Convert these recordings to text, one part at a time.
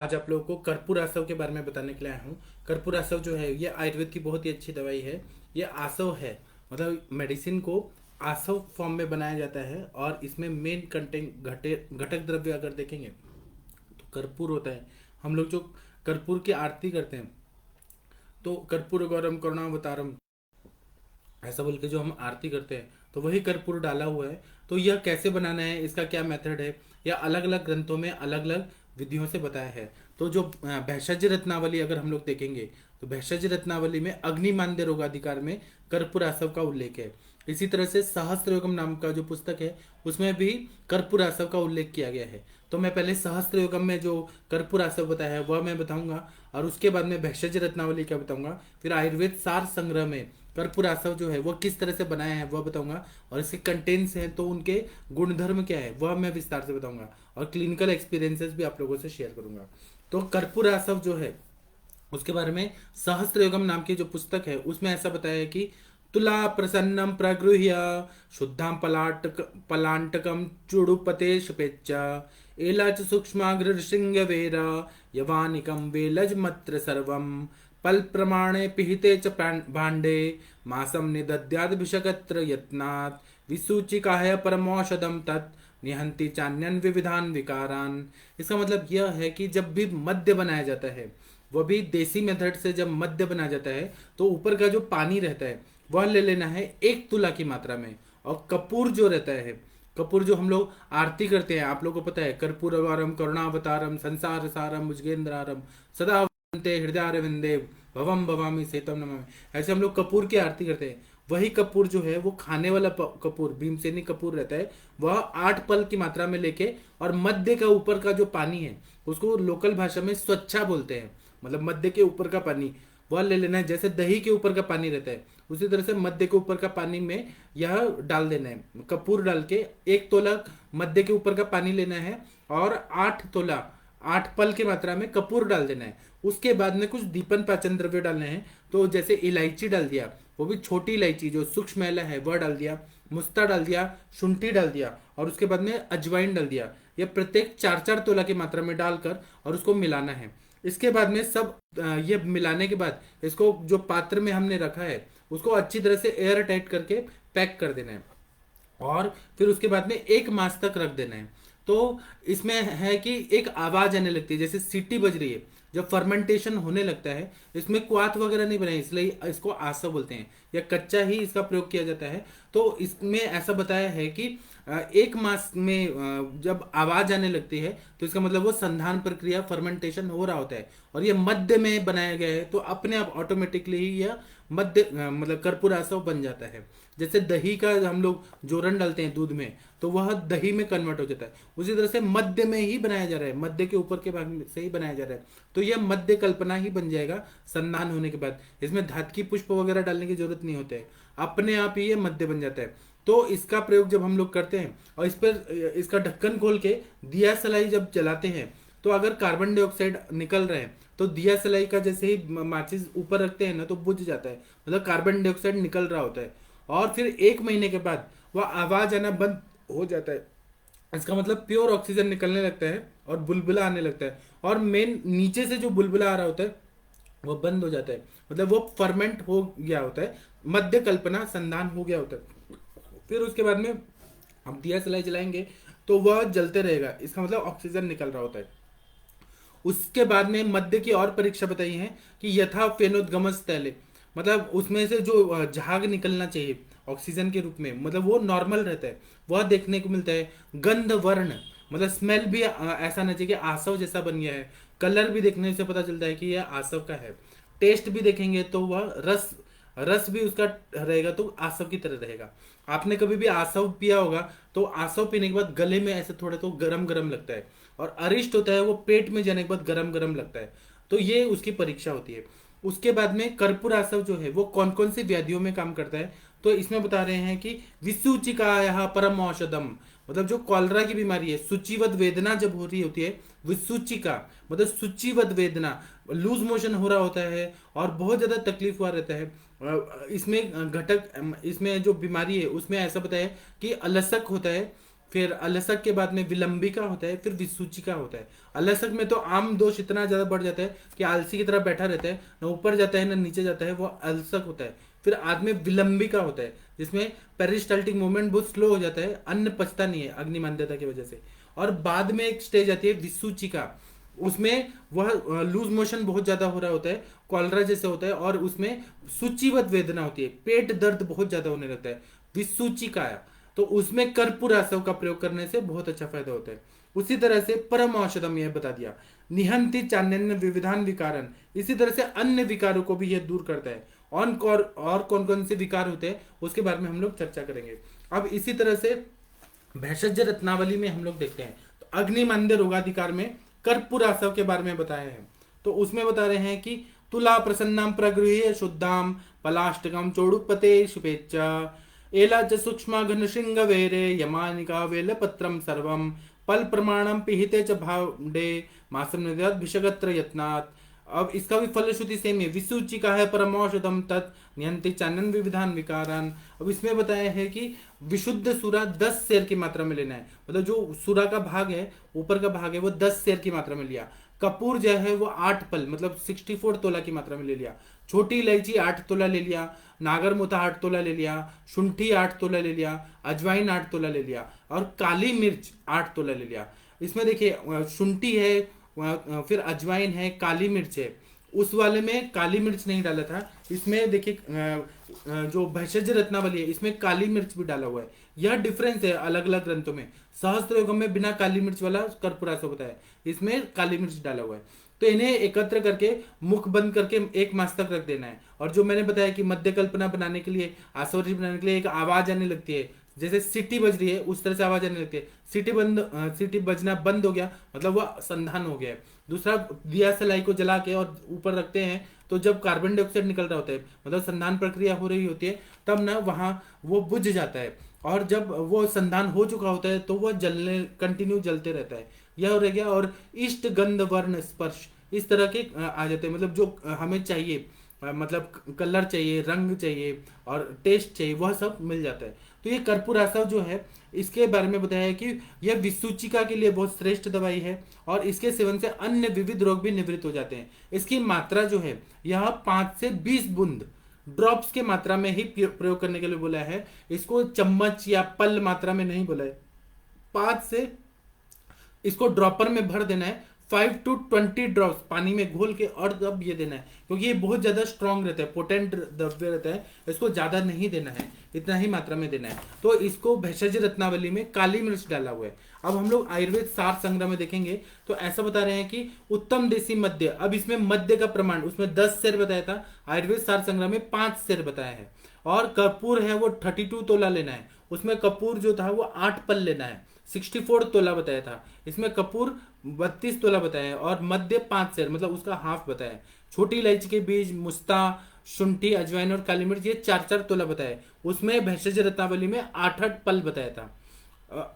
आज आप लोगों को कर्पूर आसव के बारे में बताने के लिए आया हूँ। कर्पूर आसव जो है ये आयुर्वेद की बहुत ही अच्छी दवाई है। ये आसव है, मतलब मेडिसिन को आसव फॉर्म में बनाया जाता है और इसमें मेन कंटेंट घटक द्रव्य अगर देखेंगे तो कर्पूर होता है। हम लोग जो कर्पूर की आरती करते हैं तो कर्पूर गौरम करुणावतारम ऐसा बोल के जो हम आरती करते हैं तो वही कर्पूर डाला हुआ है। तो यह कैसे बनाना है, इसका क्या मेथड है, या अलग अलग ग्रंथों में अलग अलग विधियों से बताया है। तो जो भेषज रत्नावली अगर हम लोग देखेंगे तो भेषज रत्नावली में अग्निमांद्य रोगाधिकार में कर्पूरासव का उल्लेख है। इसी तरह से सहस्त्र योगम नाम का जो पुस्तक है उसमें भी कर्पूरासव का उल्लेख किया गया है। तो मैं पहले सहस्त्र योगम में जो कर्पूरासव बताया है वह मैं बताऊंगा, और उसके बाद में भेषज रत्नावली का बताऊंगा। फिर आयुर्वेद सार संग्रह में कर्पूरासव जो है वो किस तरह से बनाया है वह बताऊंगा, और इसके कंटेंट्स हैं तो उनके गुणधर्म क्या है वह मैं विस्तार से बताऊंगा, और क्लिनिकल एक्सपीरियंसेस भी आप लोगों से शेयर करूंगा। तो कर्पूरासव जो है उसके बारे में सहस्त्र योगम नाम की जो पुस्तक है उसमें ऐसा बताया है कि तुला प्रसन्नम प्रगृह्य शुद्धां पलांटकम चुड़ुपते शुपेच्च एलाच सूक्ष्माग्रशृंग वेरा यवानिकम वेलज मत्र सर्वम पल प्रमाणे पिहिते च भाण्डे मासम निदद्याद्भिषकत्र यत्नात् विसूचिकाय परमौषधम तत् निहंति चान्यन विविधान विकारान। इसका मतलब यह है कि जब भी मद्य बनाया जाता है, वह भी देसी मेथड से जब मद्य बनाया जाता है तो ऊपर का जो पानी रहता है वह ले लेना है 1 तुला की मात्रा में। और कपूर जो रहता है, कपूर जो हम लोग आरती करते हैं, आप लोगों को पता है कर्पूर गौरम करुणावतारम संसार सारम मुजगेंद्रारम सदा वन्दे हृदय विंदे भवम भवामी सेतम नमामि, ऐसे हम लोग कपूर की आरती करते हैं। वही कपूर जो है वो खाने वाला कपूर भीमसेनी कपूर रहता है, वह 8 पल की मात्रा में लेके, और मध्य का ऊपर का जो पानी है उसको लोकल भाषा में स्वच्छा बोलते हैं, मतलब मध्य के ऊपर का पानी वह ले लेना है। जैसे दही के ऊपर का पानी रहता है उसी तरह से मध्य के ऊपर का पानी में यह डाल देना है, कपूर डाल के 1 तोला मध्य के ऊपर का पानी लेना है, और 8 तोला 8 पल की मात्रा में कपूर डाल देना है। उसके बाद में कुछ दीपन पाचन द्रव्य डालने हैं। तो जैसे इलायची डाल दिया, वो भी छोटी इलायची जो सूक्ष्म मैला है वह डाल दिया, मुस्ता डाल दिया, शुंठी डाल दिया, और उसके बाद में अजवाइन डाल दिया। यह प्रत्येक 4-4 तोला की मात्रा में डालकर और उसको मिलाना है। इसके बाद में सब ये मिलाने के बाद इसको जो पात्र में हमने रखा है उसको अच्छी तरह से एयर टाइट करके पैक कर देना है, और फिर उसके बाद में 1 मास तक रख देना है। तो इसमें है कि एक आवाज आने लगती है जैसे सीटी बज रही है जब फर्मेंटेशन होने लगता है। इसमें क्वाथ वगैरह नहीं बनाई इसलिए इसको आसव बोलते हैं, या कच्चा ही इसका प्रयोग किया जाता है। तो इसमें ऐसा बताया है कि 1 मास में जब आवाज आने लगती है तो इसका मतलब वो संधान प्रक्रिया फर्मेंटेशन हो रहा होता है, और ये मध्य में बनाया गया है तो अपने आप ऑटोमेटिकली ही यह मध्य मतलब कर्पूर आसव बन जाता है। जैसे दही का हम लोग जोरन डालते हैं दूध में तो वह दही में कन्वर्ट हो जाता है, उसी तरह से मध्य में ही बनाया जा रहा है, मध्य के ऊपर के भाग से ही बनाया जा रहा है। तो यह मध्य कल्पना ही बन जाएगा संधान होने के बाद। इसमें धात की पुष्प वगैरह डालने की जरूरत नहीं होती है, अपने आप ही ये मध्य बन जाता है। तो इसका प्रयोग जब हम लोग करते हैं और इस पर इसका ढक्कन खोल के दिया सलाई जब जलाते हैं तो अगर कार्बन डाइऑक्साइड निकल रहे हैं तो दिया सलाई का जैसे ही माचिस ऊपर रखते हैं ना तो बुझ जाता है, मतलब कार्बन डाइऑक्साइड निकल रहा होता है। और फिर 1 महीने के बाद वह आवाज आना बंद हो जाता है। इसका मतलब प्योर ऑक्सीजन निकलने लगता है और बुलबुला आने लगता है, और मेन नीचे से जो बुलबुला आ रहा होता है वो बंद हो जाता है, मतलब वो फर्मेंट हो गया होता है, मध्य कल्पना संधान हो गया होता है। फिर उसके बाद में हम दिया सलाई जलाएंगे तो वह जलते रहेगा, इसका मतलब ऑक्सीजन निकल रहा होता है। उसके बाद में मध्य की और परीक्षा बताई है कि यथा फेनोद्गमस तैले, मतलब उसमें से जो झाग निकलना चाहिए ऑक्सीजन के रूप में, मतलब वो नॉर्मल रहता है, वह देखने को मिलता है। गंध वर्ण, मतलब स्मेल भी ऐसा नहीं चाहिए कि आसव जैसा बन गया है। कलर भी देखने से पता चलता है कि यह आसव का है। टेस्ट भी देखेंगे तो वह रस रस भी उसका रहेगा तो आसव की तरह रहेगा। आपने कभी भी आसव पिया होगा तो आसव पीने के बाद गले में ऐसे थोड़ा तो गरम गरम लगता है, और अरिष्ट होता है वो पेट में जाने के बाद गरम गरम लगता है। तो ये उसकी परीक्षा होती है। उसके बाद में कर्पूर आसव जो है वो कौन कौन सी व्याधियों में काम करता है, तो इसमें बता रहे हैं कि विसूचिकाया परम औषधम, मतलब जो कॉलरा की बीमारी है, सूचीवद वेदना जब हो रही होती है, विसूचिका मतलब सूचीवद वेदना, लूज मोशन हो रहा होता है और बहुत ज्यादा तकलीफ हुआ रहता है। इसमें घटक इसमें जो बीमारी है उसमें ऐसा बताया कि अलसक होता है, फिर अलसक के बाद में विलंबिका होता है, फिर विसूचिका होता है। अलसक में तो आम दोष इतना ज्यादा बढ़ जाता है कि आलसी की तरह बैठा रहता है, ना ऊपर जाता है ना नीचे जाता है, वो अलसक होता है। फिर बाद में विलंबिका होता है जिसमें पेरिस्टाल्टिक मूवमेंट बहुत स्लो हो जाता है, अन्न पचता नहीं है अग्निमांद्यता की वजह से। और बाद में एक स्टेज आती है विसूचिका, उसमें वह लूज मोशन बहुत ज्यादा हो रहा होता है, कॉलरा जैसे होता है, और उसमें सूचीवत वेदना होती है, पेट दर्द बहुत ज्यादा होने लगता है, विसूचिकाया। तो उसमें कर्पूरासव का प्रयोग करने से बहुत अच्छा फायदा होता है। उसी तरह से परम औषधम यह बता दिया, निहंति चान्यन विविधान विकारन, इसी तरह से अन्य विकारों को भी यह दूर करता है। और कौन कौन से विकार होते हैं उसके बारे में हम लोग चर्चा करेंगे। अब इसी तरह से भेषज रत्नावली में हम लोग देखते हैं, तो अग्निमांद्य रोगाधिकार में कर्पूरासव के बारे में बताए हैं। तो उसमें बता रहे हैं कि तुला प्रसन्नाम प्रगृह्य शुद्धाम पलाष्टकम चोड़ुपते शुभेच्छा एला च सूक्ष्म घन श्रृंग वेरे यमानिका वेल पत्रम सर्वम पल प्रमाणम पिहिते च भावडे मासम भिषगत्र यत्नात्। अब इसका भी फलश्रुति सेम है, विसूचिका है परमौषधम तत् नियंत्रित चानन विविधान विकारान। अब इसमें बताया है कि विशुद्ध सूरा 10 सेर की मात्रा में लेना है, मतलब जो सूरा का भाग है, ऊपर का भाग है, वो 10 सेर की मात्रा में लिया। कपूर जो है वो 8 पल मतलब 64 तोला की मात्रा में ले लिया। छोटी इलायची 8 तोला ले लिया, नागरमोथा 8 तोला ले लिया, शुंठी 8 तोला ले लिया, अजवाइन 8 तोला ले लिया, और काली मिर्च 8 तोला ले लिया। इसमें देखिए शुंठी है, फिर अजवाइन है, काली मिर्च है। उस वाले में काली मिर्च नहीं डाला था, इसमें देखिए जो भेषज रत्नावली है इसमें काली मिर्च भी डाला हुआ है। यह डिफरेंस है अलग अलग ग्रंथों में। सहस्त्रयोगम में बिना काली मिर्च वाला कर्पूरासव बताया, इसमें काली मिर्च डाला हुआ है। तो इन्हें एकत्र करके मुख बंद करके 1 मास तक रख देना है। और जो मैंने बताया कि मध्य कल्पना बनाने के लिए, आसवर्य बनाने के लिए एक आवाज आने लगती है, जैसे सीटी बज रही है उस तरह से आवाज आने लगती है। सीटी बजना बंद हो गया मतलब वह संधान हो गया है। दूसरा, दिया सलाई को जला के और ऊपर रखते हैं तो जब कार्बन डाइऑक्साइड निकल रहा होता है मतलब संधान प्रक्रिया हो रही होती है, तब ना वहां वो बुझ जाता है। और जब वो संधान हो चुका होता है तो वह जलने कंटिन्यू जलते रहता है। यह रह गया। और इष्ट गंध वर्ण स्पर्श इस तरह के आ जाते हैं, मतलब जो हमें चाहिए, मतलब कलर चाहिए, रंग चाहिए और टेस्ट चाहिए, वह सब मिल जाता है। तो ये कर्पूरासव जो है इसके बारे में बताया है कि यह विसूचिका के लिए बहुत श्रेष्ठ दवाई है, और इसके सेवन से अन्य विविध रोग भी निवृत्त हो जाते हैं। इसकी मात्रा जो है यह 5 से 20 बूंद ड्रॉप्स के मात्रा में ही प्रयोग करने के लिए बोला है। इसको चम्मच या पल मात्रा में नहीं बोला है। 5 से इसको ड्रॉपर में भर देना है, 5 to 20 ड्रॉप्स पानी में घोल के, और तब ये देना है, क्योंकि ये बहुत ज्यादा स्ट्रॉन्ग रहता है, पोटेंट द्रव्य रहता है, इसको ज्यादा नहीं देना है, इतना ही मात्रा में देना है। तो इसको भेषज रत्नावली में काली मिर्च डाला हुआ है। अब हम लोग आयुर्वेद सार संग्रह में देखेंगे तो ऐसा बता रहे हैं कि उत्तम देसी मध्य, अब इसमें मध्य का प्रमाण उसमें 10 सेर बताया था, आयुर्वेद सार संग्रह में 5 सेर बताया है। और कपूर है वो 32 तोला लेना है, उसमें कपूर जो था वो 8 पल लेना है। 64 तोला बताया था, इसमें कपूर 32 तोला बताया है, और मध्य 5 सेर मतलब उसका हाफ बताया है। छोटी इलायची के बीज, मुस्ता, शुंठी, अजवाइन और काली मिर्च ये 4-4 तोला बताया है। उसमें भेषज रत्नावली में 8-8 पल बताया था,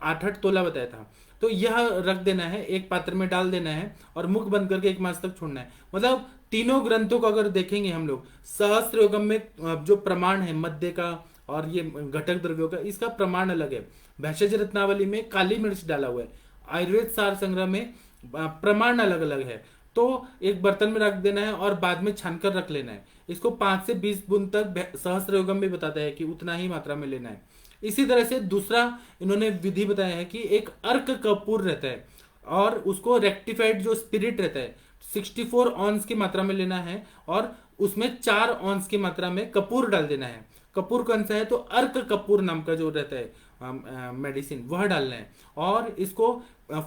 8-8 तोला बताया था। तो यह रख देना है, एक पात्र में डाल देना है और मुख बंद करके 1 मास तक छोड़ना है। मतलब तीनों ग्रंथों को अगर देखेंगे हम लोग, सहस्त्र योगम में जो प्रमाण है मध्य का और ये घटक द्रव्यों का, इसका प्रमाण अलग है। भेषज रत्नावली में काली मिर्च डाला हुआ है, आयुर्वेद सार संग्रह में प्रमाण अलग अलग है। तो एक बर्तन में रख देना है और बाद में छानकर रख लेना है। इसको 5 से 20 बूंद तक सहस्त्र योगम भी बताता है कि उतना ही मात्रा में लेना है। इसी तरह से दूसरा इन्होंने विधि बताया है कि एक अर्क कपूर रहता है और उसको रेक्टिफाइड जो स्पिरिट रहता है 64 ऑन्स की मात्रा में लेना है, और उसमें 4 ऑन्स की मात्रा में कपूर डाल देना है। कपूर कौन सा है, तो अर्क कपूर नाम का जो रहता है मेडिसिन वह डालना है। और इसको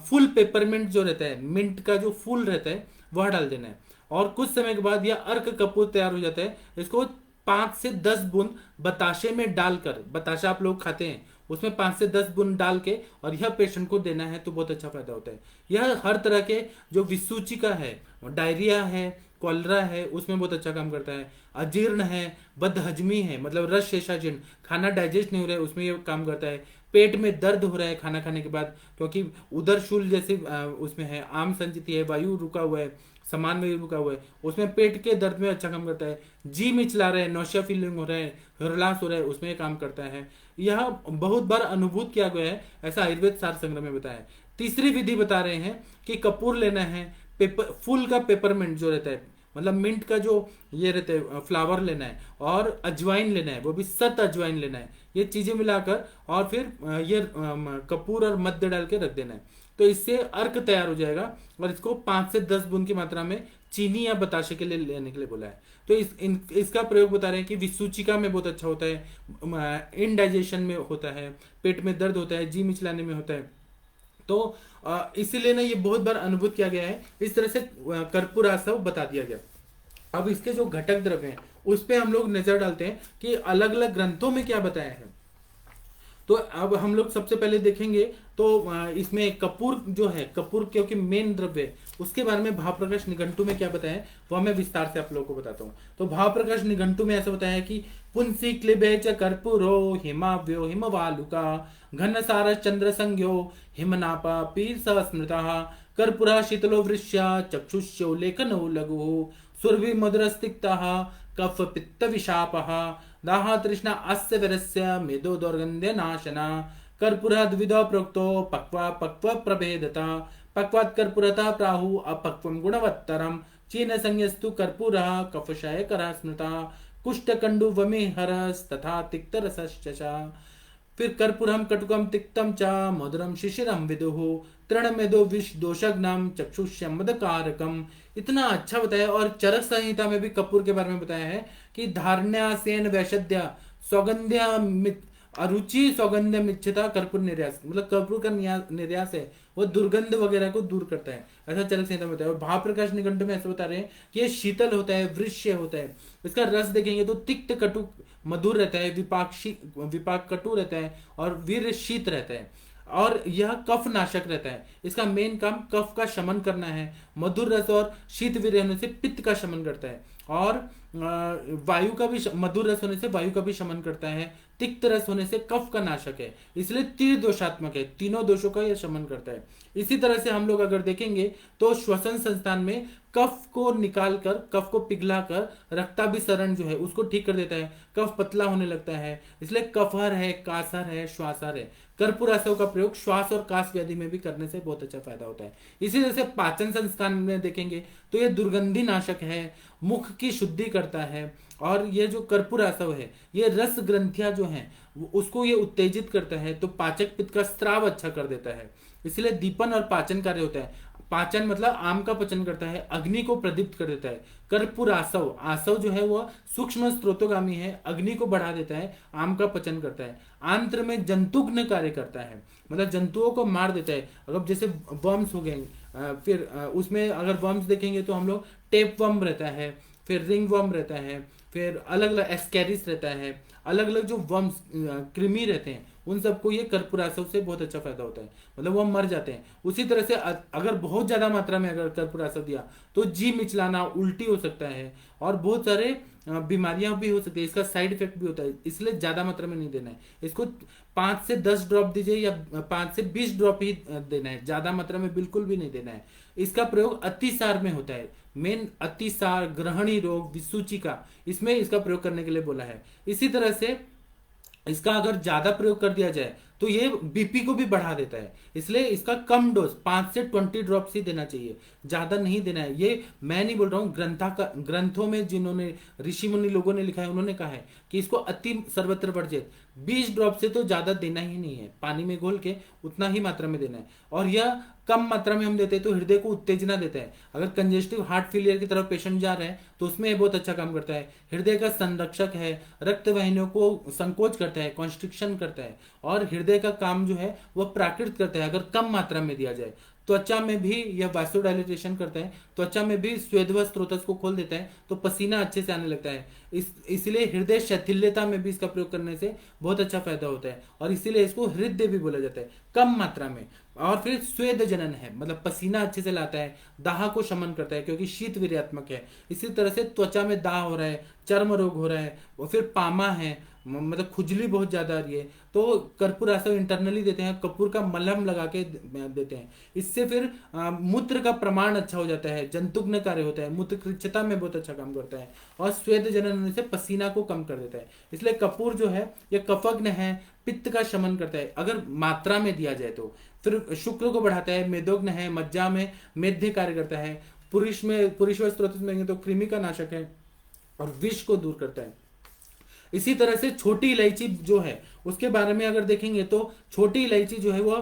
फुल पेपरमिंट जो रहता है, मिंट का जो फूल रहता है वह डाल देना है। और कुछ समय के बाद यह अर्क कपूर तैयार हो जाता है। इसको 5 से 10 बूंद बताशे में डालकर, बताशा आप लोग खाते हैं, उसमें 5 से 10 बूंद डाल के और यह पेशेंट को देना है तो बहुत अच्छा फायदा होता है। यह हर तरह के जो विसूचिका है, डायरिया है, कॉलरा है, उसमें बहुत अच्छा काम करता है। अजीर्ण है, बदहजमी है मतलब रस शेषाजीर्ण, खाना डाइजेस्ट नहीं हो रहा है, उसमें यह काम करता है। पेट में दर्द हो रहा है खाना खाने के बाद, क्योंकि उदर शूल जैसे उसमें है, आम संचिति है, वायु रुका हुआ है, सामान में भी रुका हुआ है, उसमें पेट के दर्द में अच्छा काम करता है। जी मिचला रहे, नौशिया फीलिंग हो रहा है, हृलास हो रहा है, उसमें ये काम करता है। यह बहुत बार अनुभूत किया गया है, ऐसा आयुर्वेद सार संग्रह में बताया है। तीसरी विधि बता रहे हैं कि कपूर लेना है, पेपर फूल का पेपरमिंट जो रहता है, मतलब मिंट का जो ये रहता है फ्लावर लेना है, और अजवाइन लेना है, वो भी सत अजवाइन लेना है। ये चीजें मिलाकर और फिर ये कपूर और मध्य डाल के रख देना है। तो इससे अर्क तैयार हो जाएगा, और इसको 5 से 10 बूंद की मात्रा में चीनी या बताशे के लिए लेने के लिए बोला है। तो इसका प्रयोग बता रहे हैं कि विसूचिका में बहुत अच्छा होता है, इनडाइजेशन में होता है, पेट में दर्द होता है, जी मिचलाने में होता है। तो इसीलिए ना ये बहुत बार अनुभूत किया गया है। इस तरह से कर्पूरासव बता दिया गया। अब इसके जो घटक द्रव्य हैं उस पे हम लोग नजर डालते हैं कि अलग अलग ग्रंथों में क्या बताया है। तो अब हम लोग सबसे पहले देखेंगे, तो इसमें कपूर जो है, कपूर क्योंकि मेन द्रव्य है, उसके बारे में भाव प्रकाश निघंटु में क्या बताया है वो मैं विस्तार से आप लोगों को बताता हूँ। तो भाव प्रकाश निघंटु में ऐसा बताया है कि पुंसी क्लिबे च कर्पूरो हिमाव्यो हिमवालुका घन सार चंद्र संज्ञो हिमनापा पीर स्मृता कर्पूरा शीतलो वृष्या चक्षुष्यो लेखनो लघु सुरभि मधुरस्तिक्ता कफ पित्त विशापः दाह तृष्णा अस्य वीरस्य मेदो दौर्गंध्य नाशना कर्पूर द्विधा प्रोक्तो पक्वा पक्व प्रभेदता पक्वात् कर्पूरता प्राहु अपक्वम गुणवत्तरम चीन संयस्तु कर्पूर कफशय करा स्मृता कुष्ठ कंडु वमे हरस तथा तिक्त रसश्च। फिर कर्पूरम कटुकम तिक्तम च मधुरम शिशिरम विदुः तृण मेदो विष दोषग्नम चक्षुष्यम मदकारकम। इतना अच्छा बताया। और चरक संहिता में भी कपूर के बारे में बताया है कि धारण्या सेन वैशद्या सौगंध्या अरुचि सौगंध्य मिच्छता कर्पूर निर्यास, मतलब कर्पूर का निर्यास है वो दुर्गंध वगैरह को दूर करता है, ऐसा चरक संहिता में बताया। और भाव प्रकाश निघंट में ऐसा बता रहे हैं कि ये शीतल होता है, वृष्य होता है। इसका रस देखेंगे तो तिक्त कटु मधुर रहता है, विपाक कटु रहता है, और वीर शीत रहता है, और यह कफ नाशक रहता है। इसका मेन काम कफ का शमन करना है। मधुर रस और शीत वीर्य होने से पित्त का शमन करता है, और वायु का भी मधुर रस होने से वायु का भी शमन करता है। तिक्त रस होने से कफ का नाशक है, इसलिए त्रिदोषात्मक है, तीनों दोषों का यह शमन करता है। इसी तरह से हम लोग अगर देखेंगे तो श्वसन संस्थान में कफ को निकाल कर, कफ को पिघला कर रक्ताभिसरण जो है उसको ठीक कर देता है, कफ पतला होने लगता है। इसलिए कफहर है, कासहर है, श्वासहर है। कर्पूरासव का प्रयोग श्वास और कास व्याधि में भी करने से बहुत अच्छा फायदा होता है। इसी तरह से पाचन संस्थान में देखेंगे तो ये दुर्गंधि नाशक है, मुख की शुद्धि करता है, और ये जो कर्पूरासव है ये रस ग्रंथियां जो हैं उसको ये उत्तेजित करता है, तो पाचक पित्त का स्त्राव अच्छा कर देता है। इसलिए दीपन और पाचन कार्य होता है। पाचन मतलब आम का पचन करता है, अग्नि को प्रदीप्त कर देता है। कर्पूरासव, आसव जो है वह सूक्ष्म स्त्रोतोगामी है, अग्नि को बढ़ा देता है, आम का पचन करता है। आंत्र में जंतुघ्न कार्य करता है, मतलब जंतुओं को मार देता है। अगर जैसे वर्म्स हो गए, फिर उसमें अगर वर्म्स देखेंगे तो हम लोग टेप वर्म रहता है, फिर रिंग वर्म रहता है, फिर अलग अलग एस्केरिस रहता है, अलग अलग जो वर्म्स कृमि रहते हैं उन सबको ये कर्पूरासव से बहुत अच्छा फायदा होता है, मतलब वो मर जाते हैं। उसी तरह से अगर बहुत ज्यादा मात्रा में अगर कर्पूरासव दिया तो जी मिचलाना, उल्टी हो सकता है, और बहुत सारे बीमारियां भी हो सकती है। इसका साइड इफेक्ट भी होता है, इसलिए ज्यादा मात्रा में नहीं देना है। इसको 5 से 10 ड्रॉप दीजिए, या 5 से 20 ड्रॉप ही देना है, ज्यादा मात्रा में बिल्कुल भी नहीं देना है। इसका प्रयोग अतिसार में होता है, मेन अतिसार, ग्रहणी रोग, विसूचिका, इसमें इसका प्रयोग करने के लिए बोला है। इसी तरह से इसका अगर ज्यादा प्रयोग कर दिया जाए तो ये बीपी को भी बढ़ा देता है, इसलिए इसका कम डोज 5 से 20 ड्रॉप्स ही देना चाहिए, ज्यादा नहीं देना है। ये मैं नहीं बोल रहा हूँ, ग्रंथों में जिन्होंने ऋषि मुनि लोगों ने लिखा है उन्होंने कहा है कि इसको अति सर्वत्र वर्जित, 20 ड्रॉप से तो ज्यादा देना ही नहीं है, पानी में घोल के उतना ही मात्रा में देना है। और यह कम मात्रा में हम देते हैं तो हृदय को उत्तेजना देता है। अगर कंजेस्टिव हार्ट फेलियर की तरफ पेशेंट जा रहे हैं तो उसमें ये बहुत अच्छा काम करता है। हृदय का संरक्षक है, रक्त वाहिनियों को संकोच करता है, कॉन्स्ट्रिक्शन करता है, और हृदय का काम जो है वह प्राकृत करता है अगर कम मात्रा में दिया जाए। त्वचा में भी यह वासोडाइलेटेशन करता है, त्वचा में भी स्वेदव स्रोतस को खोल देता है, तो पसीना अच्छे से आने लगता है। इसलिए हृदय शैथिल्यता में भी इसका प्रयोग करने से बहुत अच्छा फायदा होता है, और इसीलिए इसको हृदय भी बोला जाता है, कम मात्रा में। और फिर स्वेद जनन है, मतलब पसीना अच्छे से लाता है, दाह को शमन करता है क्योंकि शीत वीर्यात्मक है। इसी तरह से त्वचा में दाह हो रहा है, चर्म रोग हो रहा है, और फिर पामा है, मतलब खुजली बहुत ज्यादा आ रही है, तो कर्पूर आसव इंटरनली देते हैं, कपूर का मलहम लगा के देते हैं। इससे फिर मूत्र का प्रमाण अच्छा हो जाता है, जंतुग्न कार्य होता है, मूत्रकृच्छता में बहुत अच्छा काम करता है, और स्वेद जनन होने से पसीना को कम कर देता है। इसलिए कपूर जो है ये कफग्न है, पित्त का शमन करता है अगर मात्रा में दिया जाए तो। फिर शुक्र को बढ़ाता है, मेदोग्न है, मज्जा में मेध्य कार्य करता है, पुरुष स्त्रोत में तो कृमि का नाशक है और विष को दूर करता है। इसी तरह से छोटी इलायची जो है उसके बारे में अगर देखेंगे तो छोटी इलायची जो है वो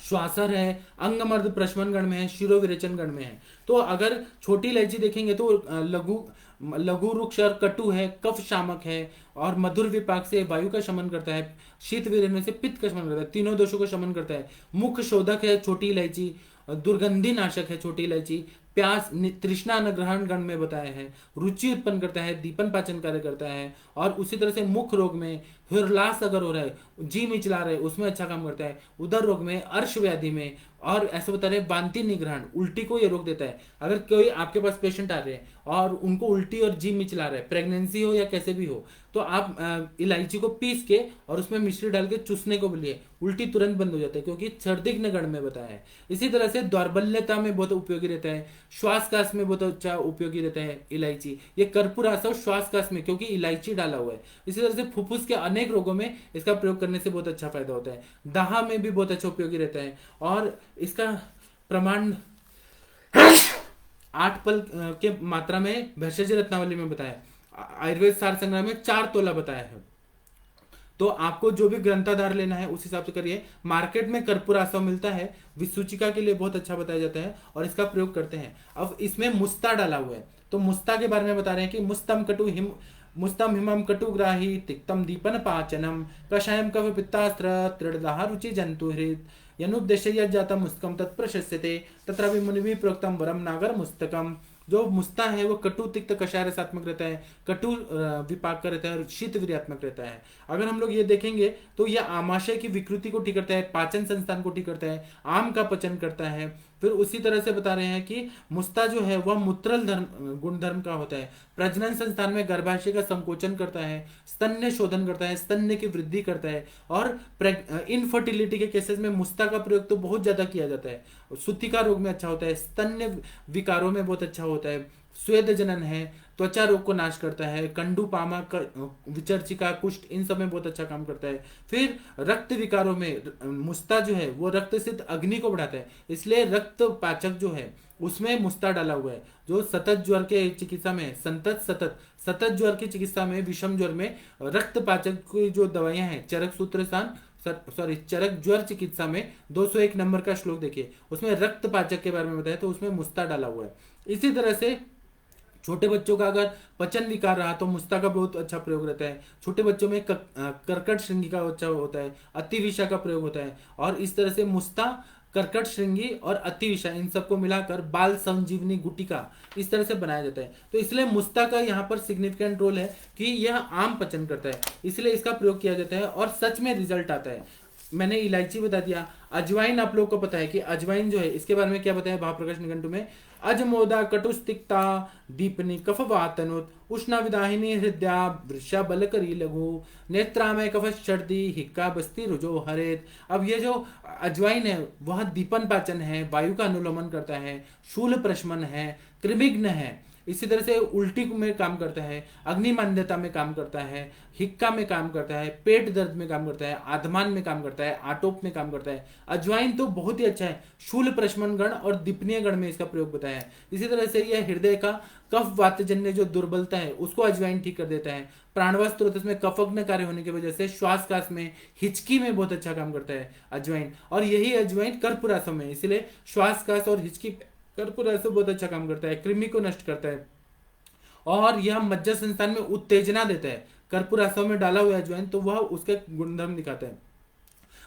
श्वासर है, अंगमर्द प्रशमन गण में है, शिरोविरेचन गण में है। तो अगर छोटी इलायची देखेंगे तो लघु लघु रुक्ष और कटु है, कफ शामक है, और मधुर विपाक से वायु का शमन करता है, शीत वीर्य से पित्त का शमन करता है, तीनों दोषों को शमन करता है। मुख शोधक है छोटी इलायची, दुर्गंधि नाशक है छोटी इलायची, प्यास तृष्णा ग्रहण गण में बताया है, रुचि उत्पन्न करता है, दीपन पाचन कार्य करता है, और उसी तरह से मुख रोग में हृदलास अगर हो रहा है, जी मिचला रहे, उसमें अच्छा काम करता है। उदर रोग में, अर्श व्याधि में, और ऐसे बता रहे बांति निग्रहण, उल्टी को ये रोक देता है। अगर कोई आपके पास पेशेंट आ रहे हैं और उनको उल्टी और जी मिचला रहा है, प्रेगनेंसी हो या कैसे भी हो, तो आप इलायची को पीस के और उसमें मिश्री डाल के चूसने को बोलिए, उल्टी तुरंत बंद हो जाता है, क्योंकि सर्दिग्न गण में बताया है। इसी तरह से दौर्बल्यता में बहुत उपयोगी रहता है, श्वास काश में बहुत अच्छा उपयोगी रहता है इलायची। ये कर्पूर आसव श्वास काश में, क्योंकि इलायची डाला हुआ है। इसी तरह से फुफ्फुस के अनेक रोगों में इसका प्रयोग करने से बहुत अच्छा फायदा होता है। दाह में भी बहुत अच्छा उपयोगी रहता है, और इसका प्रमाण 8 पल के मात्रा में भेषज रत्नावली में बताया, आयुर्वेद सार संग्रह में 4 तोला बताया है। तो आपको जो भी ग्रंथाधार लेना है उस हिसाब से करिए। मार्केट में कर्पूर आसव मिलता है, विसूचिका के लिए बहुत अच्छा बताया जाता है और इसका प्रयोग करते हैं। अब इसमें मुस्ता डाला हुआ है, तो मुस्ता के बारे में बता रहे हैं कि मुस्तम हिमम कटुग्राही तिक्तम दीपन पाचनम कषायम कफ पित्तास्त्र त्रिदाह रुचि जंतु हृत यनुद्देश्य जाता मुस्तकम तत्प्रशस्यते तत्र मुनिभि प्रोक्तम वरम नागर मुस्तकम। जो मुस्ता है वो कटु तिक्त कषाय रसात्मक रहता है, कटु विपाक का रहता है और शीत वीर्यात्मक रहता है। अगर हम लोग ये देखेंगे तो ये आमाशय की विकृति को ठीक करता है, पाचन संस्थान को ठीक करता है, आम का पचन करता है। फिर उसी तरह से बता रहे हैं कि मुस्ता जो है वह मूत्रल धर्म गुण धर्म का होता है, प्रजनन संस्थान में गर्भाशय का संकोचन करता है, स्तन्य शोधन करता है, स्तन्य की वृद्धि करता है, और इनफर्टिलिटी के केसेस में मुस्ता का प्रयोग तो बहुत ज्यादा किया जाता है। सुतिका रोग में अच्छा होता है, स्तन्य विकारों में बहुत अच्छा होता है, स्वेद जनन है, त्वचा रोग को नाश करता है, कंडुपामा विचर्चिका कुष्ठ इन सब में बहुत अच्छा काम करता है। फिर रक्त विकारों में मुस्ता जो है वो रक्त स्थित अग्नि को बढ़ाता है, इसलिए रक्त पाचक जो है उसमें मुस्ता डाला हुआ है। जो सतत ज्वर के चिकित्सा में सतत ज्वर की चिकित्सा में, विषम ज्वर में रक्त पाचक की जो दवाइयां हैं, चरक सूत्र स्थान चरक ज्वर चिकित्सा में 201 नंबर का श्लोक देखिए, उसमें रक्त पाचक के बारे में बताया, तो उसमें मुस्ता डाला हुआ है। इसी तरह से छोटे बच्चों का अगर पचन विकार रहा तो मुस्ता का बहुत अच्छा प्रयोग रहता है। छोटे बच्चों में कर्कट श्रृंगी का अच्छा होता है, अतिविषा का प्रयोग होता है, और इस तरह से मुस्ता, कर्कट श्रृंगी और अतिविषा इन सबको मिलाकर बाल संजीवनी गुटिका इस तरह से बनाया जाता है। तो इसलिए मुस्ता का यहाँ पर सिग्निफिकेंट रोल है कि यह आम पचन करता है, इसलिए इसका प्रयोग किया जाता है और सच में रिजल्ट आता है। मैंने इलायची बता दिया। अजवाइन आप लोग को पता है कि अजवाइन जो है इसके बारे में क्या बताया भावप्रकाश निघंटु में, अजमोदा कटुस्तिक्ता दीपनी कफ वातनुत उष्णा विदाहिनी हृदया वृषा बलकरी लघु नेत्रामय कफ सर्दी हिक्का बस्ती रुजो हरेत। अब ये जो अजवाइन है वह दीपन पाचन है, वायु का अनुलोमन करता है, शूल प्रशमन है, कृमिघ्न है, इसी तरह से उल्टी में काम करता है, अग्निमान्यता में काम करता है, हिक्का में काम करता है, पेट दर्द में काम करता है, आधमान में काम करता है, आटोप में काम करता है। अजवाइन तो बहुत ही अच्छा है, शूल प्रशमन गण और दीपनीय गण में इसका प्रयोग बताया है। इसी तरह से यह हृदय का कफ वातजन्य जो दुर्बलता है उसको अजवाइन ठीक कर देता है। प्राणवायु स्रोत में कफग्न कार्य होने की वजह से श्वास काश में, हिचकी में बहुत अच्छा काम करता है अजवाइन, और यही अजवाइन कर्पूरासव में, इसलिए श्वास काश और हिचकी कर्पूर आसव बहुत अच्छा काम करता है, कृमि को नष्ट करता है, और यह मज्जा संस्थान में उत्तेजना देता है। कर्पूर आसव में डाला हुआ अजवाइन तो वह उसके गुणधर्म दिखाता है,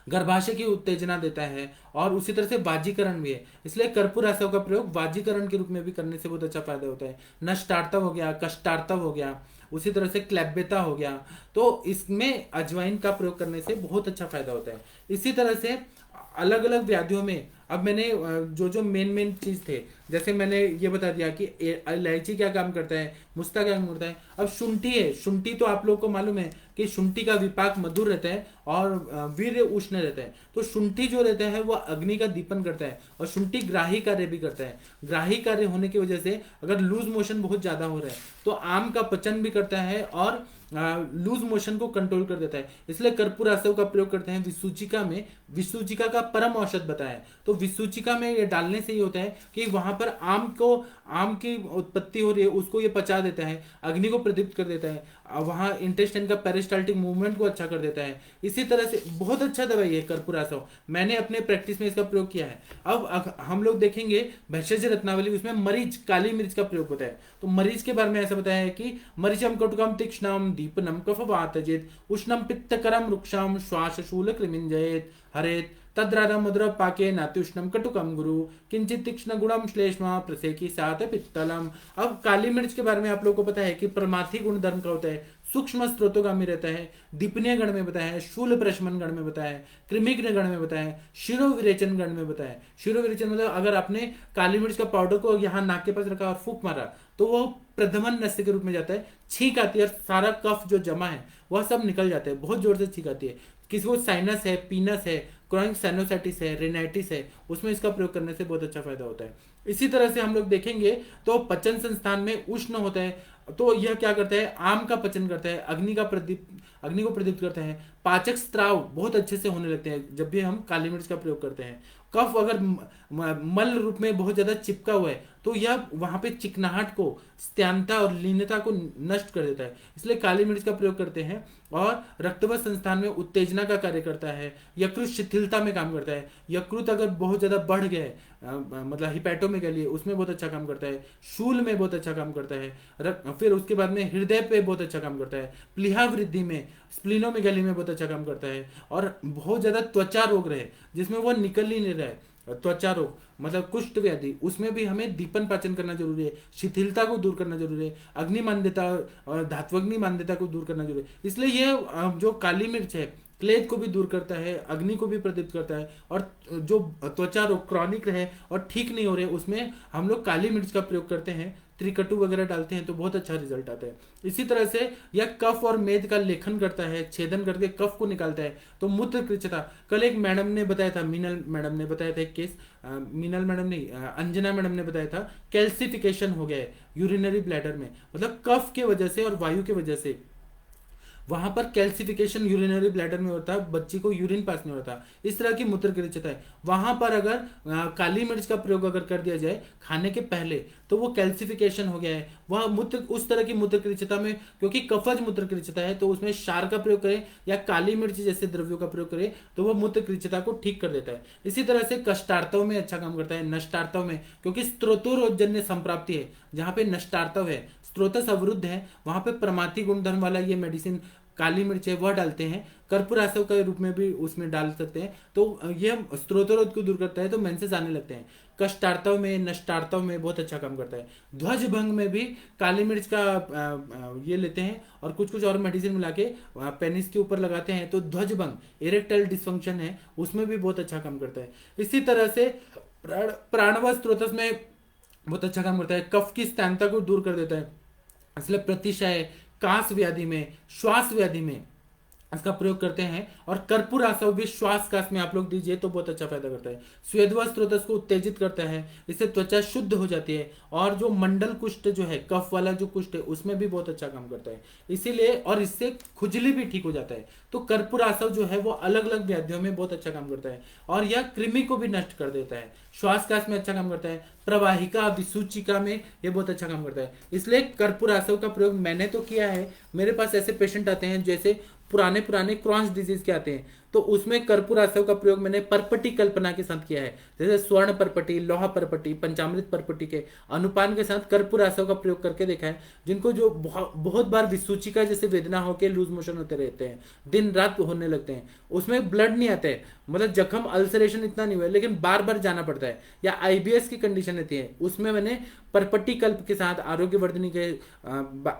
गर्भाशय की उत्तेजना देता है, और उसी तरह से वाजीकरण भी है, इसलिए कर्पूर आसव का प्रयोग वाजीकरण के रूप में भी करने से बहुत अच्छा फायदा होता है। नष्टार्तव हो गया, कष्टार्तव हो गया, उसी तरह से क्लैब्यता हो गया, तो इसमें अजवाइन का प्रयोग करने से बहुत अच्छा फायदा होता है। इसी तरह से अलग अलग व्याधियों में अब मैंने जो जो मेन मेन चीज थे, जैसे मैंने ये बता दिया कि इलायची क्या काम करता है, मुस्ता क्या काम करता है। अब शुंठी है, शुंठी तो आप लोगों को मालूम है कि शुंठी का विपाक मधुर रहता है और वीर्य उष्ण रहता है। तो शुंठी जो रहता है वो अग्नि का दीपन करता है और शुंठी ग्राही कार्य भी करता है। ग्राही कार्य होने की वजह से अगर लूज मोशन बहुत ज्यादा हो रहा है तो आम का पचन भी करता है और लूज मोशन को कंट्रोल कर देता है। इसलिए कर्पूरासव का प्रयोग करते हैं विसूचिका में। विसूचिका का परम औषध बताया है, तो विसूचिका में ये डालने से ये होता है कि वहां पर आम की उत्पत्ति हो रही है उसको ये पचा देता है, अग्नि को प्रदीप्त कर देता है, वहां इंटेस्टाइन का पेरिस्टाल्टिक मूवमेंट को अच्छा कर देता है। इसी तरह से बहुत अच्छा दवाई है कर्पूरासव, मैंने अपने प्रैक्टिस में इसका प्रयोग किया है। अब हम लोग देखेंगे भेषज रत्नावली, उसमें मरीच, काली मिर्च का प्रयोग होता है। तो मरीच के बारे में ऐसा बताया है कि मरीचम कटुकम तीक्ष्णम दीपनम कफवातजेत उष्णम पित्तकरम रुक्षम श्वास शूल कृमिंजयेत हरेत तद्राधा मधुर पाके नात्युष्णम कटुकम गुरु किंचित तीक्ष्ण गुणम श्लेष्मा प्रसेकी सात पित्तलम। अब काली मिर्च के बारे में आप लोगों को पता है कि प्रमाथी गुण धर्म का होता है, सूक्ष्म स्त्रोतोगामी रहता है, दीपनीय गण में बताया है, शूल प्रशमन गण में बताया है, कृमिग्न गण में बताया है, शिरो विरेचन गण में बताया है। शिरो विरेचन मतलब अगर आपने काली मिर्च का पाउडर को यहाँ नाक के पास रखा और फूंक मारा तो वो प्रधमन नस्य के रूप में जाता है, छींक आती है और सारा कफ जो जमा है वह सब निकल जाता है, बहुत जोर से छींक आती है। किसी को साइनस है, पीनस है, क्रॉनिक साइनोसाइटिस है, रेनाइटिस है, उसमें इसका प्रयोग करने से बहुत अच्छा फायदा होता है। इसी तरह से हम लोग देखेंगे तो पचन संस्थान में उष्ण होता है, तो यह क्या करता है, आम का पचन करता है, अग्नि को प्रदीप्त करता है, पाचक स्त्राव बहुत अच्छे से होने लगते हैं जब भी हम काली मिर्च का प्रयोग करते हैं। कफ अगर मल रूप में बहुत ज्यादा चिपका हुआ है तो यह वहां पे चिकनाहट को, स्त्यांता और लीनता को नष्ट कर देता है, इसलिए काली मिर्च का प्रयोग करते हैं। और रक्तवत संस्थान में उत्तेजना का कार्य करता है, यकृत शिथिलता में काम करता है, यकृत अगर बहुत ज्यादा बढ़ गया है मतलब हिपैटोमेगाली है उसमें बहुत अच्छा काम करता है, शूल में बहुत अच्छा काम करता है, फिर उसके बाद में हृदय पे बहुत अच्छा काम करता है, प्लीहा वृद्धि में, स्प्लीनोमेगाली में बहुत अच्छा काम करता है। और बहुत ज्यादा त्वचा रोग रहे जिसमें वो निकल ही नहीं रहा है, त्वचा रोग मतलब कुष्ठ व्याधि, उसमें भी हमें दीपन पाचन करना जरूरी है, शिथिलता को दूर करना जरूरी है, अग्नि मान्यता और धात्वग्नि मान्यता को दूर करना जरूरी है। इसलिए ये जो काली मिर्च है क्लेद को भी दूर करता है, अग्नि को भी प्रदीप्त करता है, और जो त्वचा रोग क्रॉनिक रहे और ठीक नहीं हो रहे उसमें हम लोग काली मिर्च का प्रयोग करते हैं, त्रिकटु वगैरह डालते हैं तो बहुत अच्छा रिजल्ट आता है। इसी तरह से यह कफ और मेद का लेखन करता है, छेदन करके कफ को निकालता है। तो मूत्र कृच्छता, कल एक मैडम ने बताया था, मीनल मैडम ने बताया था एक केस, मीनल मैडम नहीं अंजना मैडम ने बताया था, कैल्सिफिकेशन हो गया है यूरिनरी ब्लैडर में, मतलब कफ के वजह से और वायु के वजह से वहां पर कैल्सिफिकेशन यूरिनरी ब्लैडर में होता है, बच्ची को यूरिन पास नहीं होता, इस तरह की मूत्र कृच्छता है। वहां पर अगर काली मिर्च का प्रयोग अगर कर दिया जाए खाने के पहले तो वो कैल्सिफिकेशन हो गया है, वह मूत्र उस तरह की मूत्र कृच्छता में, क्योंकि कफज मूत्र कृच्छता है तो उसमें क्षार का प्रयोग करें या काली मिर्च जैसे द्रव्यों का प्रयोग करें तो वह मूत्र कृच्छता को ठीक कर देता है। इसी तरह से कष्टार्तव में अच्छा काम करता है, नष्टार्तव में, क्योंकि स्त्रोतोरोजन्य संप्राप्ति है जहां पे नष्टार्तव है, स्त्रोतस अवरुद्ध है, वहां पे प्रमाथी गुणधर्म वाला ये मेडिसिन काली मिर्च है वह डालते हैं, कर्पूरासव के रूप में भी उसमें डाल सकते हैं, तो यह स्त्रोतरोध को दूर करता है, तो मेंसेस आने लगते हैं। कष्टार्तव में, नष्टार्तव में बहुत अच्छा काम करता है। ध्वज भंग में भी काली मिर्च का ये लेते हैं और कुछ कुछ और मेडिसिन मिला के पेनिस के ऊपर लगाते हैं, तो ध्वज भंग इरेक्टाइल डिसफंक्शन है उसमें भी बहुत अच्छा काम करता है। इसी तरह से प्राणव स्त्रोतस में बहुत अच्छा काम करता है, कफ की स्थानता को दूर कर देता है, इसलिए प्रतिशय, कास व्याधि में, श्वास व्याधि में इसका प्रयोग करते हैं। और कर्पूरासव भी श्वास कास में आप लोग दीजिए तो बहुत अच्छा फायदा करता है। स्वेदवा स्त्रोतस को उत्तेजित करता है, इससे त्वचा शुद्ध हो जाती है, और जो मंडल कुष्ठ जो है, कफ वाला जो कुष्ठ है उसमें भी बहुत अच्छा काम करता है, इसीलिए, और इससे खुजली भी ठीक हो जाता है। तो कर्पूरासव जो है वो अलग अलग व्याधियों में बहुत अच्छा काम करता है, और यह कृमि को भी नष्ट कर देता है, श्वास कास में अच्छा काम करता है, प्रवाहिका विसूचिका में ये बहुत अच्छा काम करता है। इसलिए कर्पूरासव का प्रयोग मैंने तो किया है, मेरे पास ऐसे पेशेंट आते हैं जैसे पुराने क्रॉन्स डिजीज के आते हैं, तो उसमें कर्पूरासव का प्रयोग मैंने परपटी कल्पना के साथ किया है, जैसे स्वर्ण परपटी, लोहा परपटी, पंचामृत परपटी के अनुपान के साथ कर्पूरासव का प्रयोग करके देखा है। जिनको जो बहुत बार विसूचिका जैसे वेदना होकर लूज मोशन होते रहते हैं, दिन रात होने लगते हैं, उसमें ब्लड नहीं आता है, मतलब जख्म अल्सरेशन इतना नहीं हुआ लेकिन बार बार जाना पड़ता है, या आईबीएस की कंडीशन रहती है, उसमें मैंने परपट्टी कल्प के साथ, आरोग्य वर्धनी के